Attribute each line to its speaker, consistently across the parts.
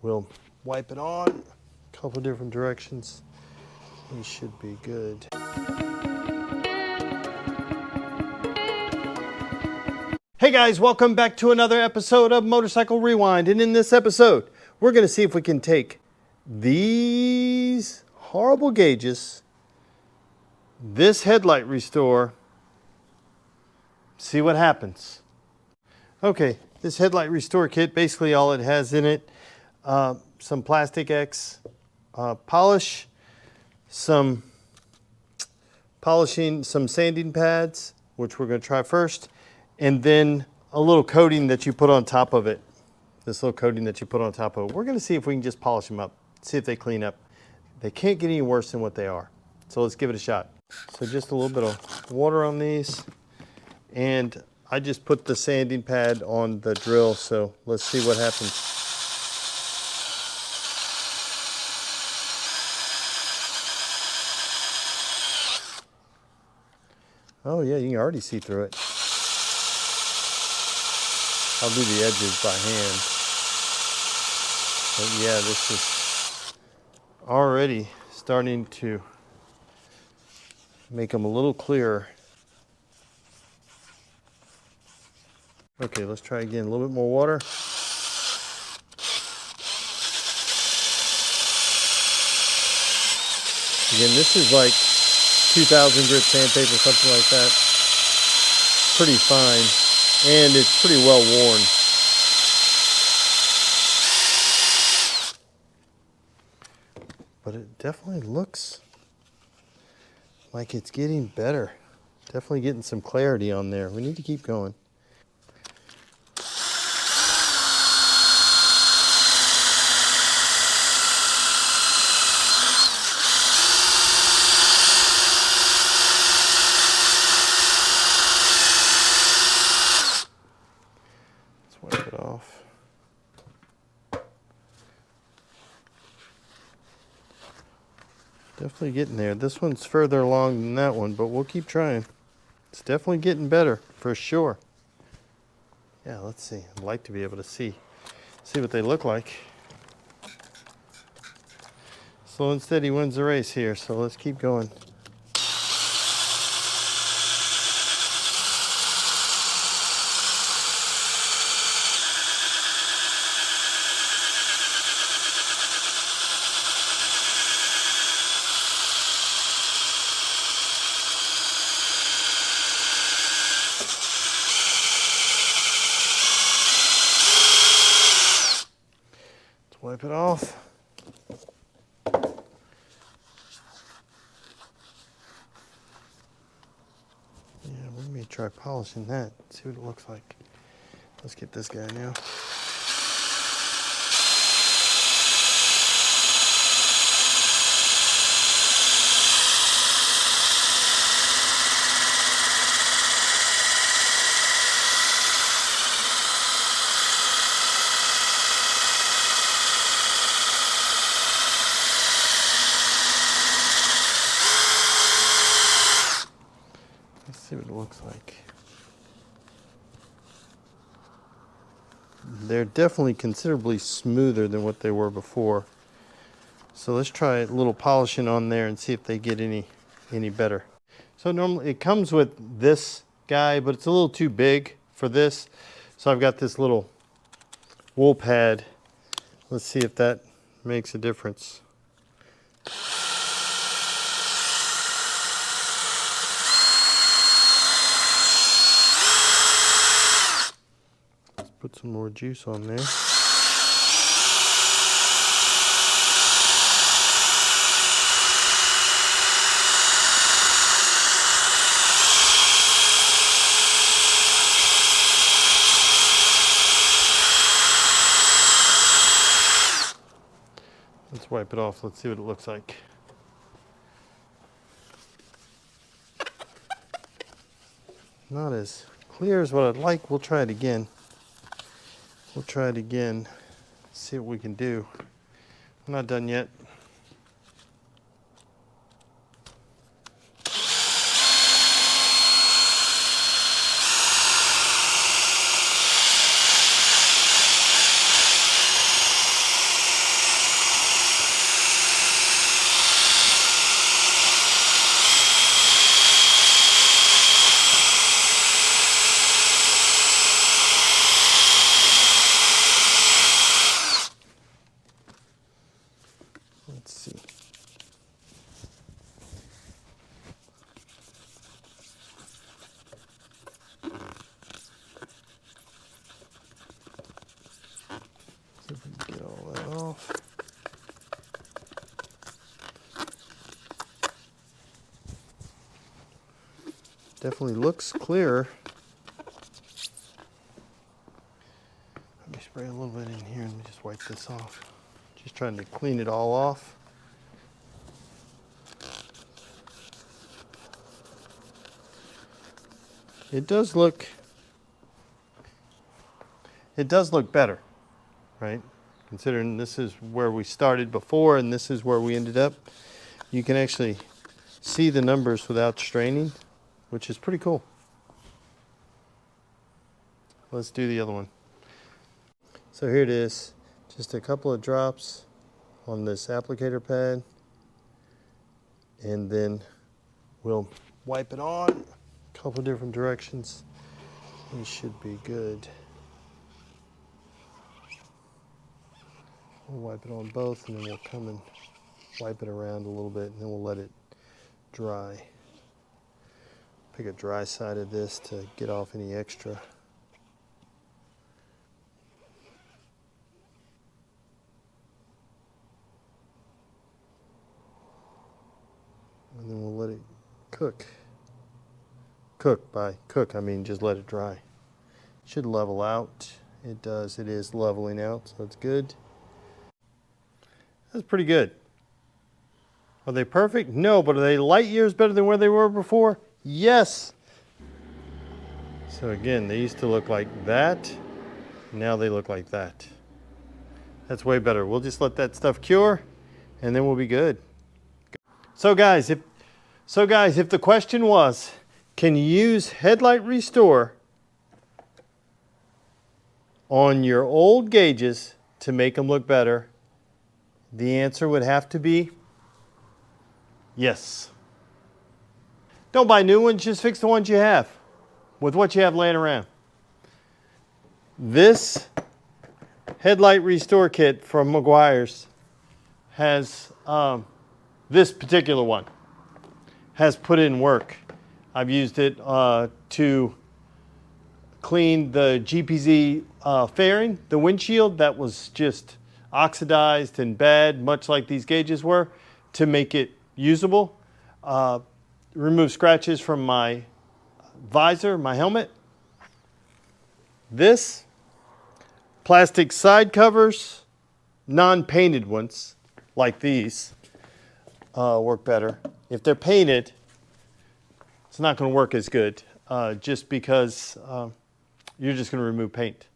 Speaker 1: We'll wipe it on a couple different directions. We should be good. Hey guys, welcome back to another episode of Motorcycle Rewind. And in this episode, we're going to see if we can take these horrible gauges, this headlight restore, see what happens. Okay, this headlight restore kit, basically all it has in it, some Plastic X polish, some polishing, some sanding pads, which we're going to try first, and then a little coating that you put on top of it. This little coating that you put on top of it. We're going to see if we can just polish them up, see if they clean up. They can't get any worse than what they are. So let's give it a shot. So just a little bit of water on these, and I just put the sanding pad on the drill, so let's see what happens. Oh yeah, you can already see through it. I'll do the edges by hand. But yeah, this is already starting to make them a little clearer. Okay, let's try again. A little bit more water. Again, this is like 2,000 grit sandpaper, something like that. Pretty fine, and it's pretty well worn. But it definitely looks like it's getting better. Definitely getting some clarity on there. We need to keep going. Wipe it off. Definitely getting there. This one's further along than that one, but we'll keep trying. It's definitely getting better, for sure. Yeah, let's see. I'd like to be able to see what they look like. Slow and steady wins the race here, so let's keep going. Wipe it off. Yeah, we may try polishing that, see what it looks like. Let's get this guy now. See what it looks like. They're definitely considerably smoother than what they were before. So let's try a little polishing on there and see if they get any better. So normally it comes with this guy, but it's a little too big for this. So I've got this little wool pad. Let's see if that makes a difference. Put some more juice on there. Let's wipe it off. Let's see what it looks like. Not as clear as what I'd like. We'll try it again. We'll try it again, see what we can do. I'm not done yet. Let's see. See if we can get all that off. Definitely looks clearer. Let me spray a little bit in here and just wipe this off. Just trying to clean it all off. It does look better, right? Considering this is where we started before and this is where we ended up. You can actually see the numbers without straining, which is pretty cool. Let's do the other one. So here it is, just a couple of drops on this applicator pad, and then we'll wipe it on a couple different directions. It should be good. We'll wipe it on both, and then we'll come and wipe it around a little bit, and then we'll let it dry. Pick a dry side of this to get off any extra. And then we'll let it cook. By cook, I mean just let it dry. It should level out. It does. It is leveling out, so that's good. That's pretty good. Are they perfect? No, but are they light years better than where they were before? Yes. So again, they used to look like that. Now they look like that. That's way better. We'll just let that stuff cure, and then we'll be good. So guys, if the question was, can you use Headlight Restore on your old gauges to make them look better? The answer would have to be yes. Don't buy new ones, just fix the ones you have with what you have laying around. This Headlight Restore kit from Meguiar's has, this particular one has put in work. I've used it to clean the GPZ fairing, the windshield that was just oxidized and bad, much like these gauges were, to make it usable. Remove scratches from my visor, my helmet. This, plastic side covers, non-painted ones like these work better. If they're painted, it's not going to work as good just because you're just going to remove paint.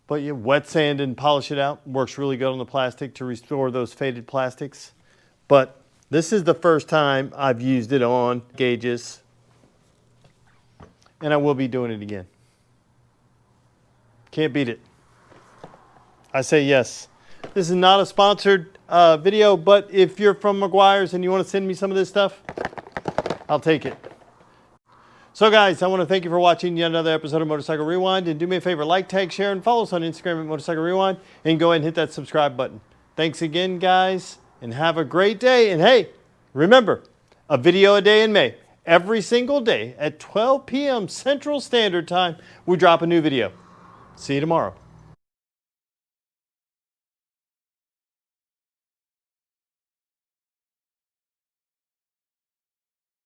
Speaker 1: But you wet sand and polish it out. Works really good on the plastic to restore those faded plastics. But this is the first time I've used it on gauges, and I will be doing it again. Can't beat it. I say yes. This is not a sponsored video, but if you're from Meguiar's and you want to send me some of this stuff, I'll take it. So guys, I want to thank you for watching yet another episode of Motorcycle Rewind, and do me a favor, like, tag, share, and follow us on Instagram at Motorcycle Rewind, and go ahead and hit that subscribe button. Thanks again, guys, and have a great day. And hey, remember, a video a day in May. Every single day at 12 p.m. Central Standard Time, we drop a new video. See you tomorrow.